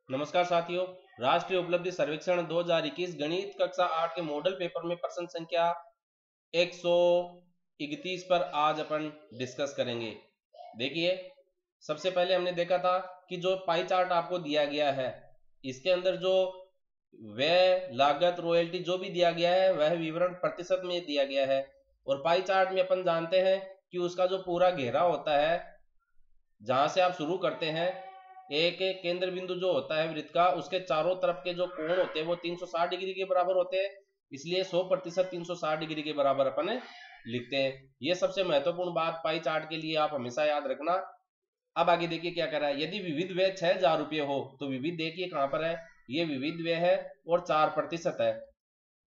नमस्कार साथियों, राष्ट्रीय उपलब्धि सर्वेक्षण 2021 गणित कक्षा 8 के मॉडल पेपर में प्रश्न संख्या 131 पर आज अपन डिस्कस करेंगे। देखिए, सबसे पहले हमने देखा था कि जो पाई चार्ट आपको दिया गया है, इसके अंदर जो व्यय, लागत, रॉयल्टी जो भी दिया गया है वह विवरण प्रतिशत में दिया गया है। और पाई चार्ट में अपन जानते हैं कि उसका जो पूरा घेरा होता है, जहां से आप शुरू करते हैं, एक केंद्र बिंदु जो होता है वृत्त का, उसके चारों तरफ के जो कोण होते हैं वो 360 डिग्री के बराबर होते हैं। इसलिए 100% 360 डिग्री के बराबर अपन लिखते हैं। ये सबसे महत्वपूर्ण बात पाई चार्ट के लिए आप हमेशा याद रखना। अब आगे देखिए क्या कर रहा है। यदि विविध व्यय 6000 रुपये हो तो विविध देखिए कहां पर है, ये विविध व्यय है और 4% है।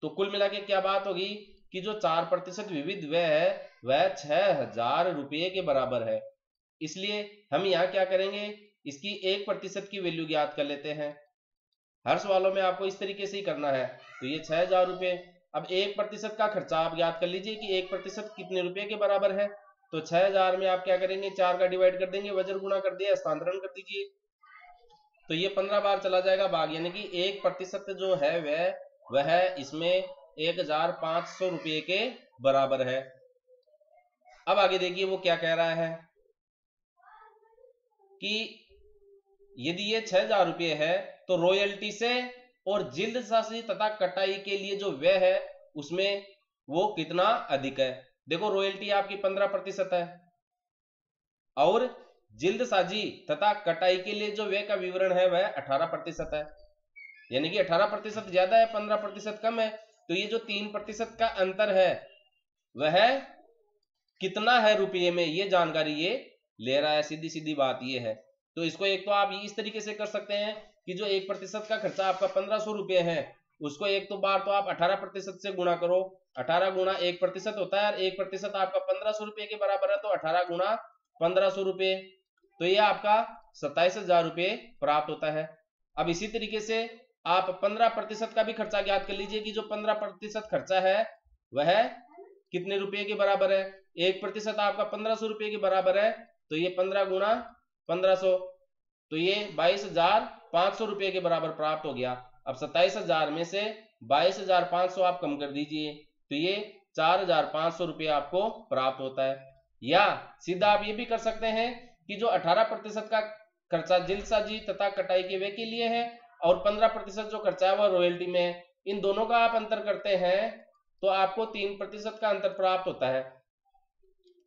तो कुल मिला के क्या बात होगी कि जो 4% विविध व्यय है वह 6000 रुपये के बराबर है। इसलिए हम यहाँ क्या करेंगे, इसकी 1% की वैल्यू ज्ञात कर लेते हैं। हर सवालों में आपको इस तरीके से ही करना है। तो ये 6000 रुपये। अब 1% का खर्चा आप ज्ञात कर लीजिए कि 1% कितने रुपए के बराबर है। तो 6000 में आप क्या करेंगे, 4 का डिवाइड कर देंगे, वज्र गुणा कर दिया, हस्तांतरण कर दीजिए। तो ये 15 बार चला जाएगा भाग, यानी कि 1% जो है वह इसमें 1500 रुपये के बराबर है। अब आगे देखिए वो क्या कह रहा है कि यदि ये 6000 रुपये है तो रॉयल्टी से और जिल्दसाजी तथा कटाई के लिए जो व्यय है उसमें वो कितना अधिक है। देखो, रॉयल्टी आपकी 15% है और जिल्दसाजी तथा कटाई के लिए जो व्यय का विवरण है वह 18% है, यानी कि 18% ज्यादा है, 15% कम है। तो ये जो 3% का अंतर है वह कितना है रुपये में, ये जानकारी ये ले रहा है। सीधी सीधी बात ये है। तो इसको एक तो आप इस तरीके से कर सकते हैं कि जो 1% का खर्चा आपका 1500 रुपये है, उसको एक तो बार तो आप 18% से गुणा करो। 18 गुणा 1% होता है और 1% आपका 1500 रुपये के बराबर है, तो 18 गुणा 1500 रुपये, तो ये आपका 27000 रुपये प्राप्त होता है। अब इसी तरीके से आप 15% का भी खर्चा ज्ञात कर लीजिए कि जो 15% खर्चा है वह कितने रुपये के बराबर है। 1% आपका 1500 रुपये के बराबर है, तो ये 15 गुणा 1500, तो ये 22500 रुपये के बराबर प्राप्त हो गया। अब 27000 में से 22500 आप कम कर दीजिए, तो ये 4500 रुपये आपको प्राप्त होता है। या सीधा आप ये भी कर सकते हैं कि जो 18% का खर्चा जिल्दसाजी तथा कटाई के व्यय के लिए है और 15% जो खर्चा है वह रॉयल्टी में है, इन दोनों का आप अंतर करते हैं तो आपको 3% का अंतर प्राप्त होता है।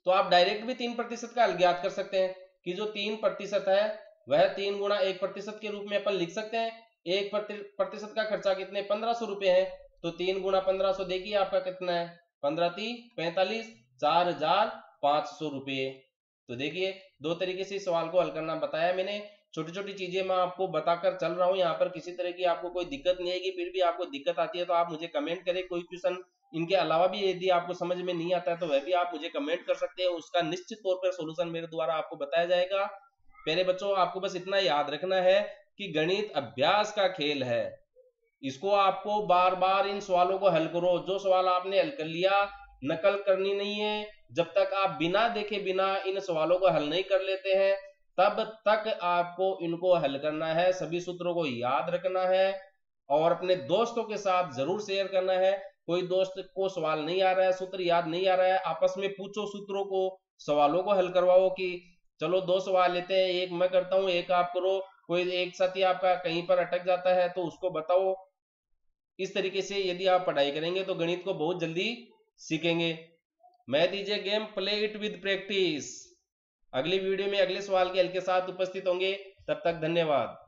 तो आप डायरेक्ट भी 3% का हल ज्ञात कर सकते हैं कि जो 3% है वह 3 गुणा 1% के रूप में अपन लिख सकते हैं। 1% का खर्चा कितने, 1500 रुपये है, तो 3 गुणा 1500 देखिए आपका कितना है, 15×3 45, 4500 रुपये। तो देखिए, दो तरीके से इस सवाल को हल करना बताया मैंने। छोटी छोटी चीजें मैं आपको बताकर चल रहा हूँ, यहाँ पर किसी तरह की आपको कोई दिक्कत नहीं आएगी। फिर भी आपको दिक्कत आती है तो आप मुझे कमेंट करें। कोई क्वेश्चन इनके अलावा भी यदि आपको समझ में नहीं आता है तो वह भी आप मुझे कमेंट कर सकते हैं, उसका निश्चित तौर पर सोल्यूशन मेरे द्वारा आपको बताया जाएगा। प्यारे बच्चों, आपको बस इतना याद रखना है कि गणित अभ्यास का खेल है। इसको आपको बार बार इन सवालों को हल करो। जो सवाल आपने हल कर लिया, नकल करनी नहीं है। जब तक आप बिना देखे बिना इन सवालों को हल नहीं कर लेते हैं तब तक आपको इनको हल करना है। सभी सूत्रों को याद रखना है और अपने दोस्तों के साथ जरूर शेयर करना है। कोई दोस्त को सवाल नहीं आ रहा है, सूत्र याद नहीं आ रहा है, आपस में पूछो सूत्रों को, सवालों को हल करवाओ कि चलो 2 सवाल लेते हैं, एक मैं करता हूं एक आप करो। कोई एक साथी आपका कहीं पर अटक जाता है तो उसको बताओ। इस तरीके से यदि आप पढ़ाई करेंगे तो गणित को बहुत जल्दी सीखेंगे। Math is a game, play it with practice. अगली वीडियो में अगले सवाल के हल के साथ उपस्थित होंगे। तब तक धन्यवाद।